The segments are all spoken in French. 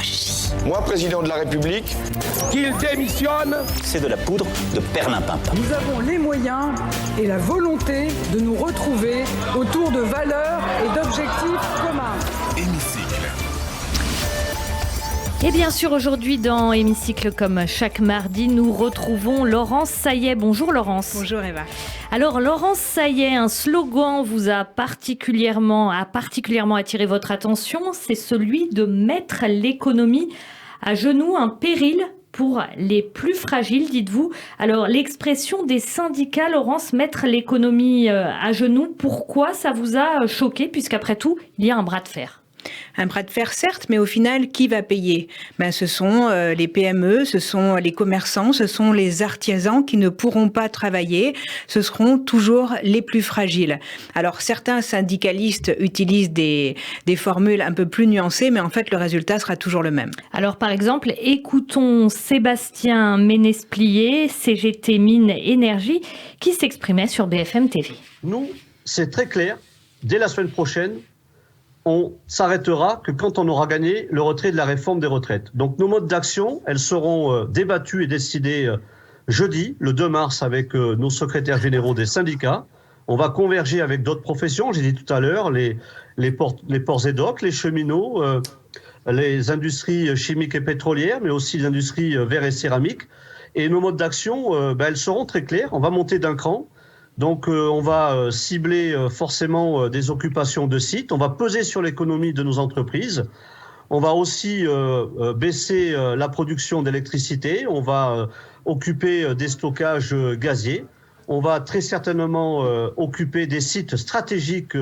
magie. Moi, président de la République, qu'il démissionne. C'est de la poudre de perlimpinpin. Nous avons les moyens et la volonté de nous retrouver autour de valeurs et d'objectifs communs. Hémicycle. Et bien sûr, aujourd'hui dans Hémicycle, comme chaque mardi, nous retrouvons Laurence Saillet. Bonjour Laurence. Bonjour Eva. Alors Laurence Saillet, un slogan vous a particulièrement attiré votre attention, c'est celui de mettre l'économie à genoux, un péril pour les plus fragiles, dites-vous. Alors l'expression des syndicats, Laurence, mettre l'économie à genoux, pourquoi ça vous a choqué, puisqu'après tout, il y a un bras de fer? Un bras de fer, certes, mais au final, qui va payer ? Ce sont les PME, ce sont les commerçants, ce sont les artisans qui ne pourront pas travailler. Ce seront toujours les plus fragiles. Alors, certains syndicalistes utilisent des formules un peu plus nuancées, mais en fait, le résultat sera toujours le même. Alors, par exemple, écoutons Sébastien Ménesplier, CGT Mines Énergie, qui s'exprimait sur BFM TV. Nous, c'est très clair, dès la semaine prochaine, on s'arrêtera que quand on aura gagné le retrait de la réforme des retraites. Donc nos modes d'action, elles seront débattues et décidées jeudi, le 2 mars, avec nos secrétaires généraux des syndicats. On va converger avec d'autres professions, j'ai dit tout à l'heure, les ports et docks, les cheminots, les industries chimiques et pétrolières, mais aussi les industries verre et céramique. Et nos modes d'action, elles seront très claires. On va monter d'un cran. Donc on va cibler forcément des occupations de sites, on va peser sur l'économie de nos entreprises, on va aussi baisser la production d'électricité, on va occuper des stockages gaziers, on va très certainement occuper des sites stratégiques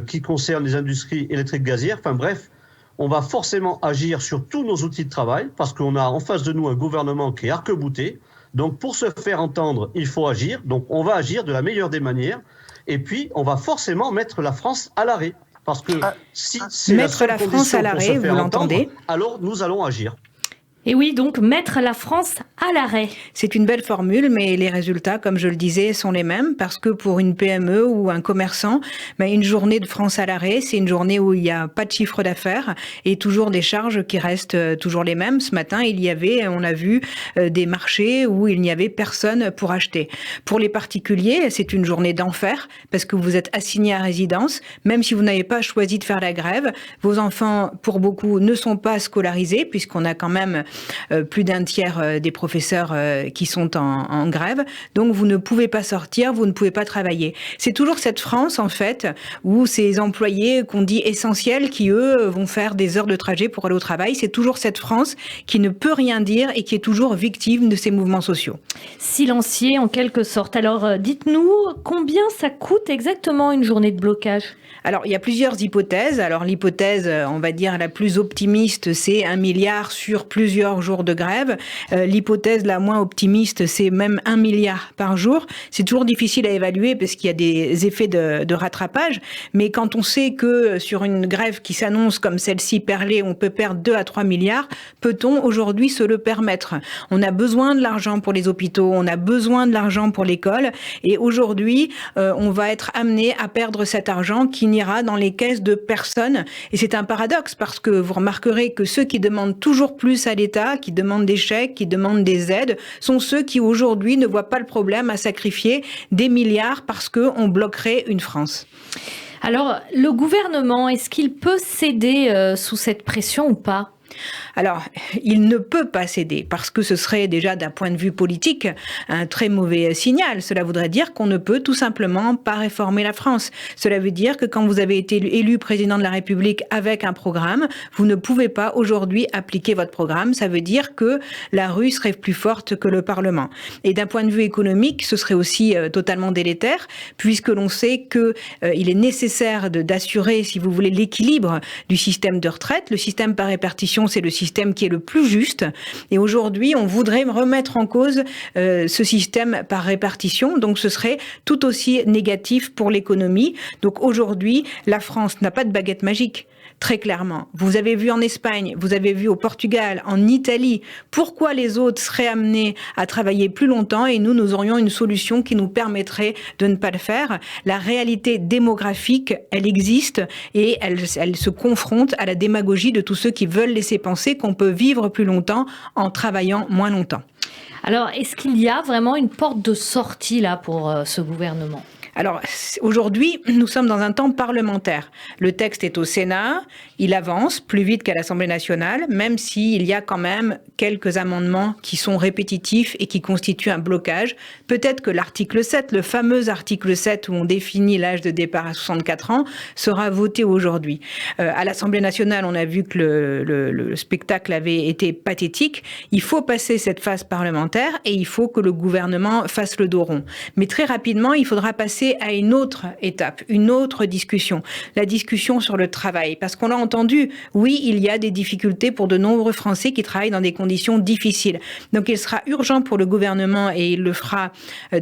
qui concernent les industries électriques gazières, enfin bref, on va forcément agir sur tous nos outils de travail parce qu'on a en face de nous un gouvernement qui est arc-bouté. Donc, pour se faire entendre, il faut agir. Donc, on va agir de la meilleure des manières. Et puis, on va forcément mettre la France à l'arrêt. Parce que si c'est mettre la France à l'arrêt, vous l'entendez ? Alors, nous allons agir. Et oui, donc mettre la France à l'arrêt. C'est une belle formule, mais les résultats, comme je le disais, sont les mêmes, parce que pour une PME ou un commerçant, une journée de France à l'arrêt, c'est une journée où il n'y a pas de chiffre d'affaires et toujours des charges qui restent toujours les mêmes. Ce matin, on a vu des marchés où il n'y avait personne pour acheter. Pour les particuliers, c'est une journée d'enfer, parce que vous êtes assigné à résidence, même si vous n'avez pas choisi de faire la grève. Vos enfants, pour beaucoup, ne sont pas scolarisés, puisqu'on a quand même plus d'un tiers des professeurs qui sont en grève. Donc, vous ne pouvez pas sortir, vous ne pouvez pas travailler. C'est toujours cette France, en fait, où ces employés qu'on dit essentiels, qui, eux, vont faire des heures de trajet pour aller au travail, c'est toujours cette France qui ne peut rien dire et qui est toujours victime de ces mouvements sociaux. Silencieux, en quelque sorte. Alors, dites-nous, combien ça coûte exactement une journée de blocage ? Alors, il y a plusieurs hypothèses. Alors, l'hypothèse, on va dire, la plus optimiste, c'est 1 milliard sur plusieurs jours de grève. L'hypothèse la moins optimiste, c'est même 1 milliard par jour. C'est toujours difficile à évaluer parce qu'il y a des effets de rattrapage. Mais quand on sait que sur une grève qui s'annonce comme celle-ci perlée, on peut perdre 2 à 3 milliards, peut-on aujourd'hui se le permettre ? On a besoin de l'argent pour les hôpitaux, on a besoin de l'argent pour l'école. Et aujourd'hui, on va être amené à perdre cet argent qui n'ira dans les caisses de personne. Et c'est un paradoxe parce que vous remarquerez que ceux qui demandent toujours plus à l'État, qui demandent des chèques, qui demandent des aides, sont ceux qui aujourd'hui ne voient pas le problème à sacrifier des milliards parce qu'on bloquerait une France. Alors, le gouvernement, est-ce qu'il peut céder sous cette pression ou pas ? Alors, il ne peut pas céder parce que ce serait déjà d'un point de vue politique un très mauvais signal. Cela voudrait dire qu'on ne peut tout simplement pas réformer la France. Cela veut dire que quand vous avez été élu président de la République avec un programme, vous ne pouvez pas aujourd'hui appliquer votre programme. Ça veut dire que la rue serait plus forte que le Parlement. Et d'un point de vue économique, ce serait aussi totalement délétère puisque l'on sait que il est nécessaire d'assurer, si vous voulez, l'équilibre du système de retraite. Le système par répartition, c'est le système qui est le plus juste. Et aujourd'hui, on voudrait remettre en cause ce système par répartition. Donc, ce serait tout aussi négatif pour l'économie. Donc, aujourd'hui, la France n'a pas de baguette magique. très clairement. Vous avez vu en Espagne, vous avez vu au Portugal, en Italie, pourquoi les autres seraient amenés à travailler plus longtemps et nous aurions une solution qui nous permettrait de ne pas le faire. La réalité démographique, elle existe et elle se confronte à la démagogie de tous ceux qui veulent laisser penser qu'on peut vivre plus longtemps en travaillant moins longtemps. Alors, est-ce qu'il y a vraiment une porte de sortie là pour ce gouvernement ? Alors, aujourd'hui, nous sommes dans un temps parlementaire. Le texte est au Sénat, il avance plus vite qu'à l'Assemblée nationale, même s'il y a quand même quelques amendements qui sont répétitifs et qui constituent un blocage. Peut-être que l'article 7, le fameux article 7 où on définit l'âge de départ à 64 ans, sera voté aujourd'hui. À l'Assemblée nationale, on a vu que le spectacle avait été pathétique. Il faut passer cette phase parlementaire et il faut que le gouvernement fasse le dos rond. Mais très rapidement, il faudra passer à une autre étape, une autre discussion, la discussion sur le travail. Parce qu'on l'a entendu, oui, il y a des difficultés pour de nombreux Français qui travaillent dans des conditions difficiles. Donc il sera urgent pour le gouvernement, et il le fera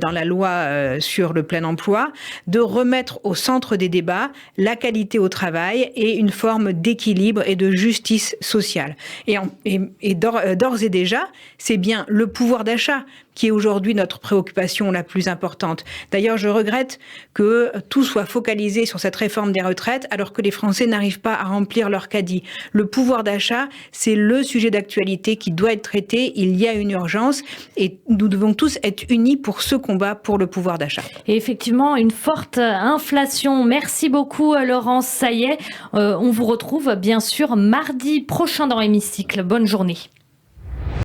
dans la loi sur le plein emploi, de remettre au centre des débats la qualité au travail et une forme d'équilibre et de justice sociale. Et d'ores et déjà, c'est bien le pouvoir d'achat qui est aujourd'hui notre préoccupation la plus importante. D'ailleurs, je regrette que tout soit focalisé sur cette réforme des retraites alors que les Français n'arrivent pas à remplir leur caddie. Le pouvoir d'achat, c'est le sujet d'actualité qui doit être traité. Il y a une urgence et nous devons tous être unis pour ce combat pour le pouvoir d'achat. Et effectivement, une forte inflation. Merci beaucoup, Laurence Saillet. On vous retrouve bien sûr mardi prochain dans l'hémicycle. Bonne journée.